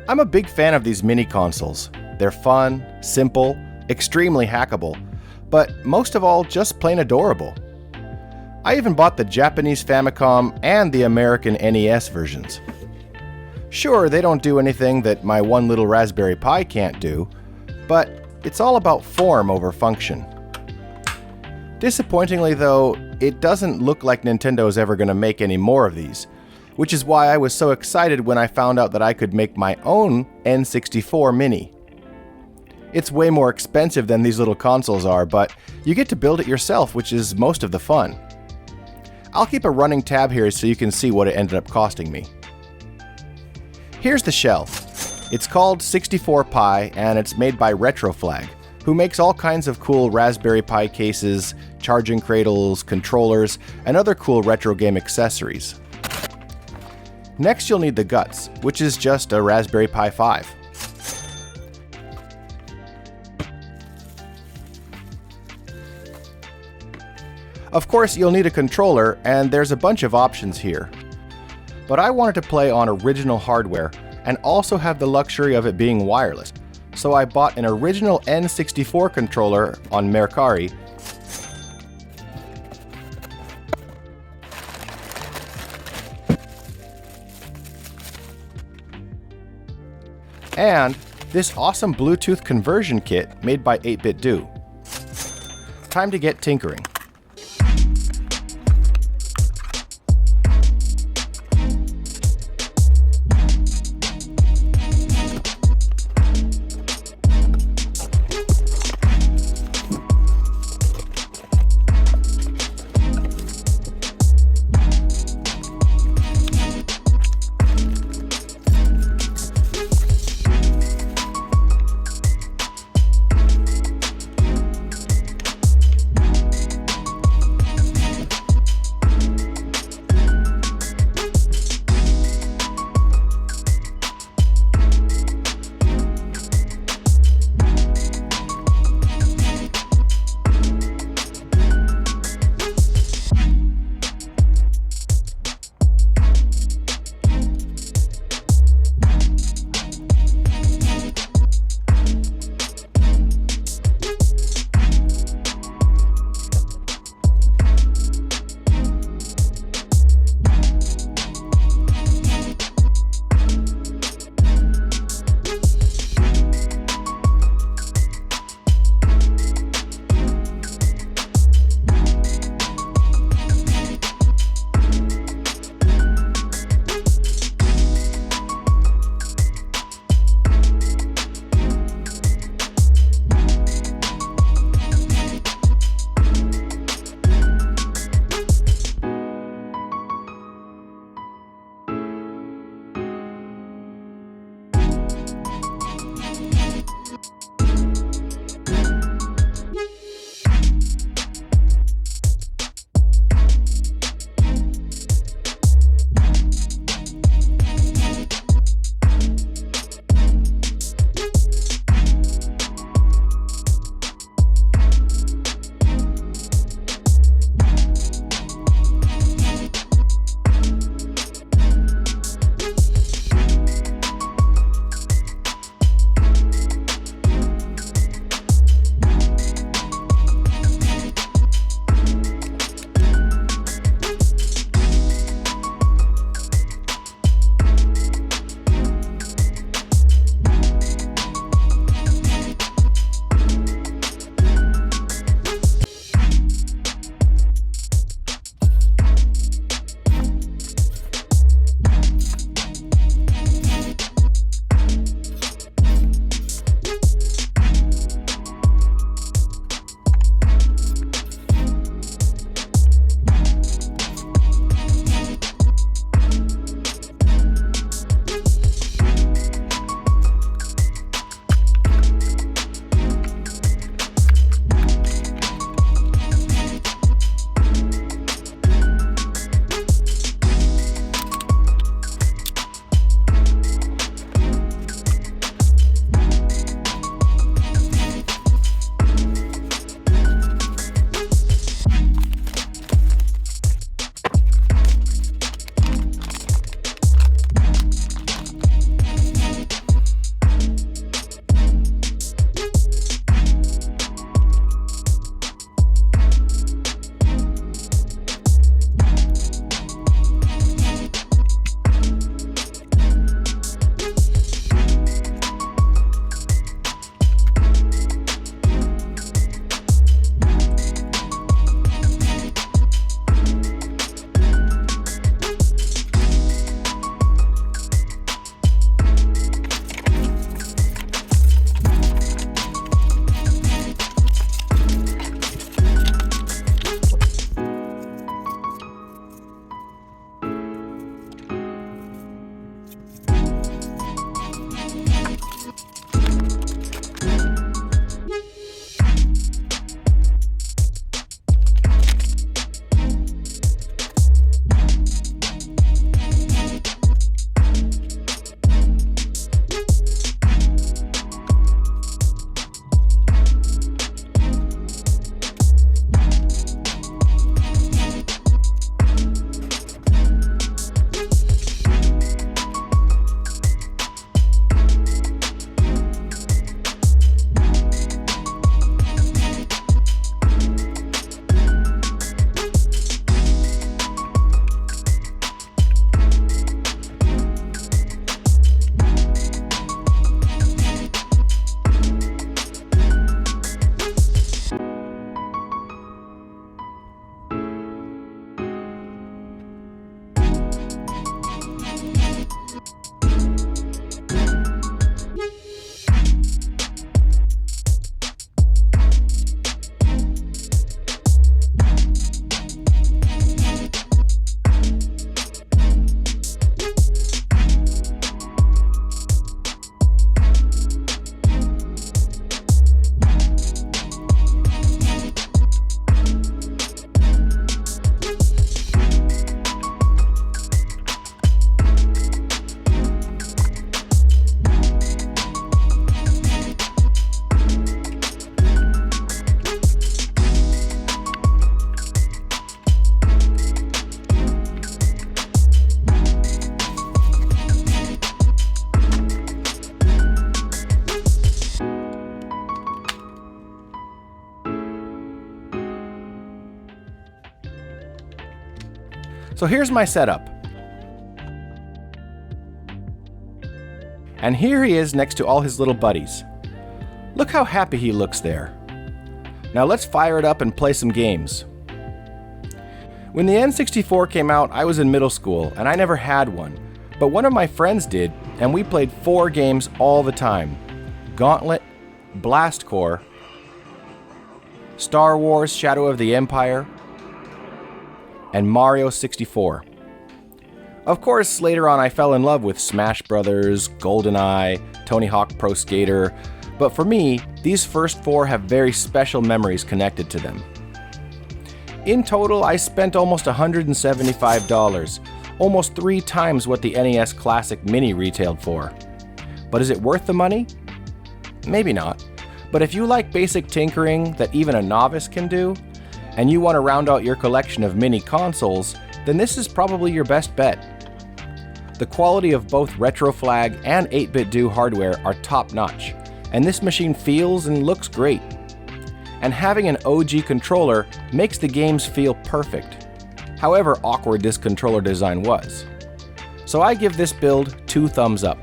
I'm a big fan of these mini consoles. They're fun, simple, extremely hackable, but most of all, just plain adorable. I even bought the Japanese Famicom and the American NES versions. Sure, they don't do anything that my one little Raspberry Pi can't do, but it's all about form over function. Disappointingly though, it doesn't look like Nintendo's ever going to make any more of these, which is why I was so excited when I found out that I could make my own N64 Mini. It's way more expensive than these little consoles are, but you get to build it yourself, which is most of the fun. I'll keep a running tab here so you can see what it ended up costing me. Here's the shell. It's called 64 Pi and it's made by Retroflag, who makes all kinds of cool Raspberry Pi cases, charging cradles, controllers, and other cool retro game accessories. Next you'll need the guts, which is just a Raspberry Pi 5. Of course, you'll need a controller, and there's a bunch of options here. But I wanted to play on original hardware, and also have the luxury of it being wireless, so I bought an original N64 controller on Mercari, and this awesome Bluetooth conversion kit made by 8BitDo. Time to get tinkering. So here's my setup. And here he is next to all his little buddies. Look how happy he looks there. Now let's fire it up and play some games. When the N64 came out, I was in middle school and I never had one, but one of my friends did, and we played 4 games all the time: Gauntlet, Blast Corps, Star Wars Shadow of the Empire, and Mario 64. Of course, later on I fell in love with Smash Brothers, GoldenEye, Tony Hawk Pro Skater, but for me, these first 4 have very special memories connected to them. In total, I spent almost $175, almost 3 times what the NES Classic Mini retailed for. But is it worth the money? Maybe not. But if you like basic tinkering that even a novice can do, and you want to round out your collection of mini consoles, then this is probably your best bet. The quality of both Retroflag and 8BitDo hardware are top-notch, and this machine feels and looks great. And having an OG controller makes the games feel perfect, however awkward this controller design was. So I give this build 2 thumbs up.